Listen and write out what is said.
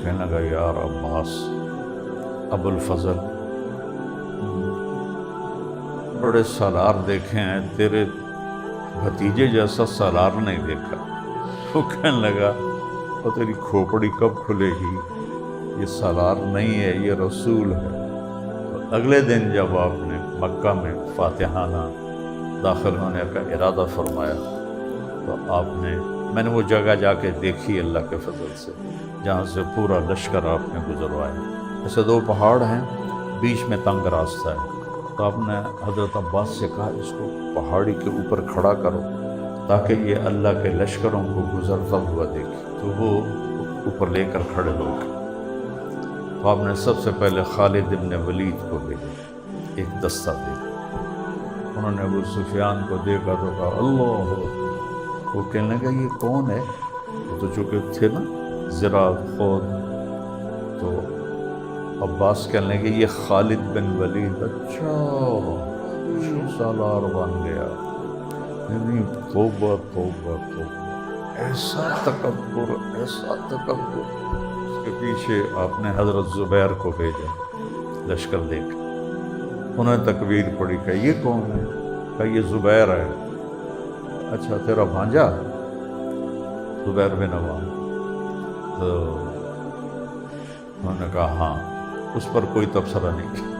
کہنے لگا یار عباس ابو الفضل بڑے سالار دیکھے ہیں، تیرے بھتیجے جیسا سالار نہیں دیکھا۔ وہ کہنے لگا وہ تیری کھوپڑی کب کھلے گی، یہ سالار نہیں ہے، یہ رسول ہے۔ تو اگلے دن جب آپ نے مکہ میں فاتحانہ داخل ہونے کا ارادہ فرمایا تو میں نے وہ جگہ جا کے دیکھی اللہ کے فضل سے جہاں سے پورا لشکر آپ نے گزروایا۔ ایسے 2 پہاڑ ہیں، بیچ میں تنگ راستہ ہے، تو آپ نے حضرت عباس سے کہا اس کو پہاڑی کے اوپر کھڑا کرو تاکہ یہ اللہ کے لشکروں کو گزرتا ہوا دیکھے۔ تو وہ اوپر لے کر کھڑے ہو گئے۔ تو آپ نے سب سے پہلے خالد ابن ولید کو بھیجا، ایک دستہ دے دیا۔ انہوں نے ابو سفیان کو دیکھا تو کہا اللہ، وہ کہنے لگا یہ کون ہے؟ وہ تو چونکہ تھے نا ذرا خود، تو عباس کہنے لگے یہ خالد بن ولید۔ اچھا سالار بن گیا، یعنی توبہ توبہ توبہ، ایسا تکبر ایسا تکبر۔ اس کے پیچھے آپ نے حضرت زبیر کو بھیجا لشکر لے کے، انہوں نے تکبیر پڑھی کہ یہ کون ہے؟ کہ یہ زبیر ہے۔ اچھا تیرا بھانجا زبیر بن عوام؟ تو انہوں نے کہا ہاں۔ اس پر کوئی تبصرہ نہیں کیا۔